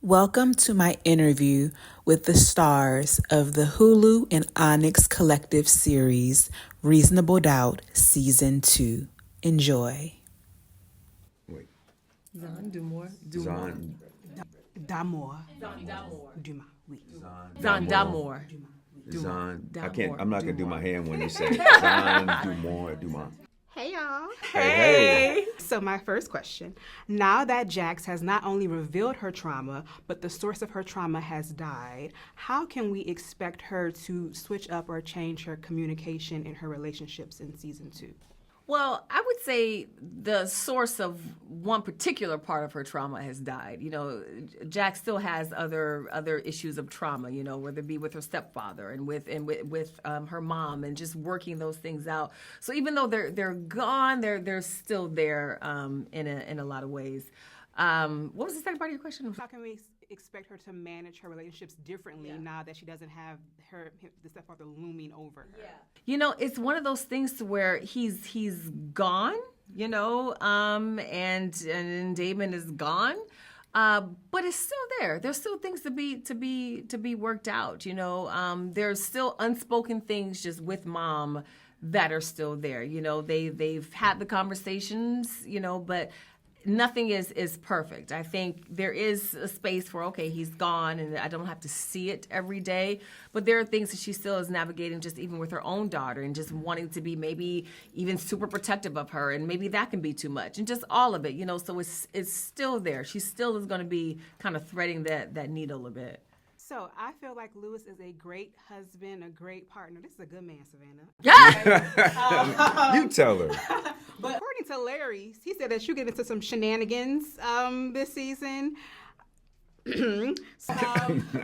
Welcome to my interview with the stars of the Hulu and Onyx Collective series, Reasonable Doubt Season 2. Enjoy. Wait. Zan Dumore. Zan. D'Amour. Duma. Oui. Zan Damore. Zan. I Damore. can't. I'm not gonna do my hand when you say Zan Dumore Duma. Hey, y'all. Hey. So my first question, now that Jax has not only revealed her trauma, but the source of her trauma has died, how can we expect her to switch up or change her communication in her relationships in season 2? Well, I would say the source of one particular part of her trauma has died. You know, Jack still has other issues of trauma. You know, whether it be with her stepfather and with her mom, and just working those things out. So even though they're gone, they're still there in a lot of ways. What was the second part of your question? How can we expect her to manage her relationships differently now that she doesn't have the stepfather looming over her? Yeah. You know, it's one of those things to where he's gone, you know, and Damon is gone. But it's still there. There's still things to be worked out, you know. There's still unspoken things just with mom that are still there. You know, they've had the conversations, you know, but nothing is perfect. I think there is a space for, okay, he's gone and I don't have to see it every day. But there are things that she still is navigating, just even with her own daughter, and just wanting to be maybe even super protective of her. And maybe that can be too much, and just all of it, you know. So it's still there. She still is going to be kind of threading that needle a bit. So I feel like Lewis is a great husband, a great partner. This is a good man, Savannah. Yeah. You tell her. But according to Larry, he said that you get into some shenanigans this season. Not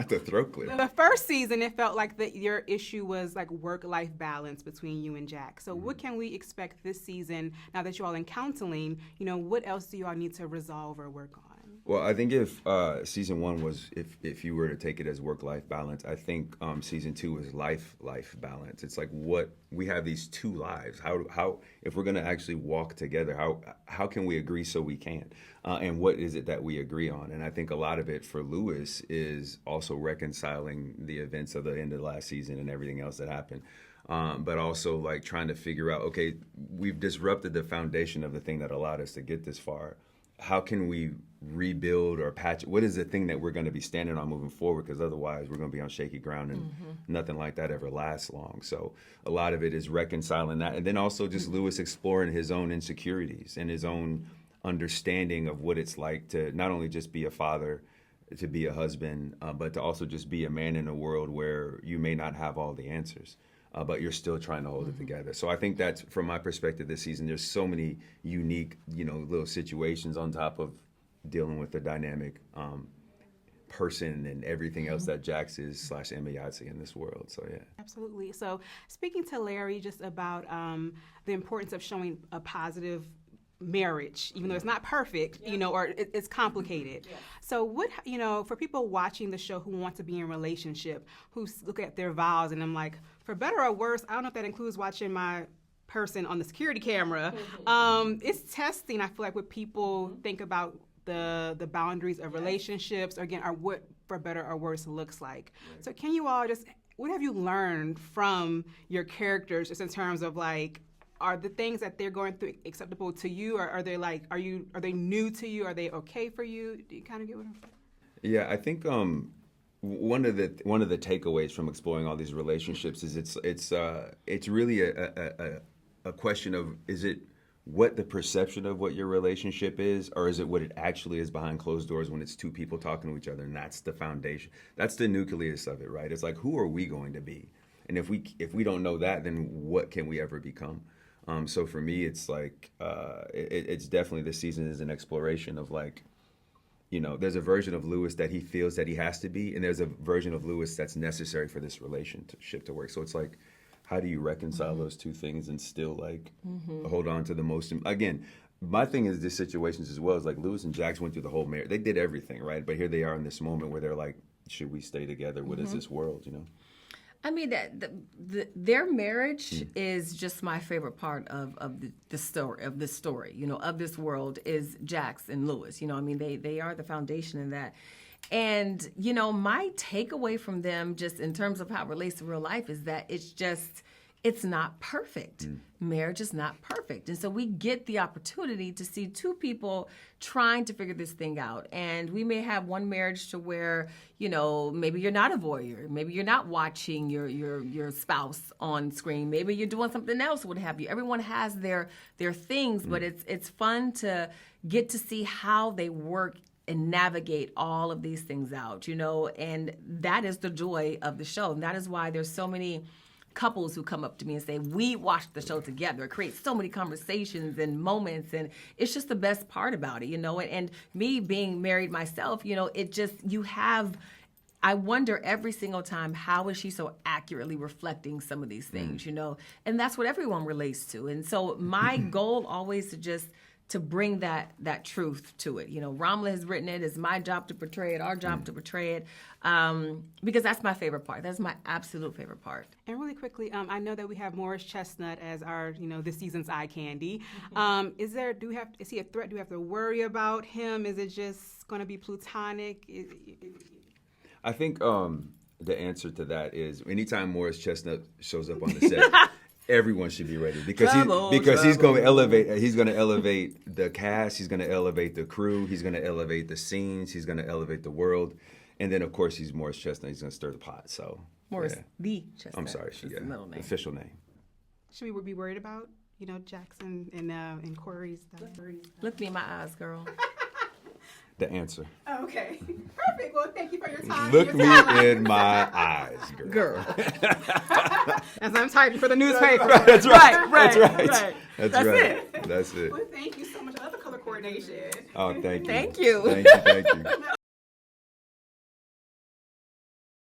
the throat clear. The first season, it felt like your issue was like work-life balance between you and Jack. So what can we expect this season now that you're all in counseling? You know, what else do you all need to resolve or work on? Well, I think if season 1 was, if you were to take it as work-life balance, I think season 2 is life balance. It's like, what we have these two lives. How if we're gonna actually walk together, how can we agree so we can? And what is it that we agree on? And I think a lot of it for Lewis is also reconciling the events of the end of the last season and everything else that happened. But also like trying to figure out, okay, we've disrupted the foundation of the thing that allowed us to get this far. How can we rebuild or patch? What is the thing that we're going to be standing on moving forward? Because otherwise we're going to be on shaky ground, and nothing like that ever lasts long. So a lot of it is reconciling that. And then also just Lewis exploring his own insecurities and his own understanding of what it's like to not only just be a father, to be a husband, but to also just be a man in a world where you may not have all the answers. But you're still trying to hold it together. So I think that's, from my perspective this season, there's so many unique, you know, little situations on top of dealing with the dynamic person and everything else that Jax is / Emayatzy in this world. So, yeah. Absolutely. So speaking to Larry just about the importance of showing a positive marriage, even though it's not perfect, you know, or it's complicated. Yeah. So what, you know, for people watching the show who want to be in a relationship, who look at their vows and I'm like, for better or worse, I don't know if that includes watching my person on the security camera. It's testing, I feel like, what people think about the boundaries of relationships, or again, or what for better or worse looks like. Right. So can you all just, what have you learned from your characters just in terms of like, are the things that they're going through acceptable to you, or are they like, are they new to you? Are they okay for you? Do you kind of get what I'm saying? Yeah, I think one of the takeaways from exploring all these relationships is it's really a question of, is it what the perception of what your relationship is, or is it what it actually is behind closed doors when it's two people talking to each other, and that's the foundation, that's the nucleus of it, right? It's like, who are we going to be? And if we don't know that, then what can we ever become? So for me, it's like it's definitely, this season is an exploration of like, you know, there's a version of Lewis that he feels that he has to be, and there's a version of Lewis that's necessary for this relationship to work. So it's like, how do you reconcile those two things and still like hold on to the most? Again, my thing is these situations as well is like Lewis and Jax went through the whole marriage. They did everything, right? But here they are in this moment where they're like, should we stay together? What is this world, you know? I mean, their marriage is just my favorite part of the story, of this story, you know, of this world, is Jax and Lewis. You know, I mean, they are the foundation in that. And, you know, my takeaway from them, just in terms of how it relates to real life, is that it's not perfect. Marriage is not perfect. And so we get the opportunity to see two people trying to figure this thing out. And we may have one marriage to where, you know, maybe you're not a voyeur. Maybe you're not watching your spouse on screen. Maybe you're doing something else, what have you. Everyone has their things, but it's fun to get to see how they work and navigate all of these things out, you know. And that is the joy of the show. And that is why there's so many couples who come up to me and say, we watched the show together. It creates so many conversations and moments, and it's just the best part about it, you know. And me being married myself, you know, I wonder every single time, how is she so accurately reflecting some of these things, you know? And that's what everyone relates to. And so my goal always to bring that truth to it. You know, Ramla has written it. It's my job to portray it, our job to portray it, because that's my favorite part. That's my absolute favorite part. And really quickly, I know that we have Morris Chestnut as our, you know, this season's eye candy. Is he a threat? Do we have to worry about him? Is it just going to be plutonic? I think the answer to that is anytime Morris Chestnut shows up on the set, everyone should be ready because he's going to elevate. He's going to elevate the cast. He's going to elevate the crew. He's going to elevate the scenes. He's going to elevate the world. And then, of course, he's Morris Chestnut. He's going to stir the pot. So Morris the Chestnut. I'm sorry, the middle name. Official name. Should we be worried about, you know, Jackson and Corey's stuff? Look me in my eyes, girl. The answer. Okay. Perfect. Well, thank you for your time. Look me in my eyes, girl. As I'm typing for the newspaper. That's right. Right. That's it. That's it. Well, thank you so much. I love the color coordination. Oh, thank you. Thank you. Thank you.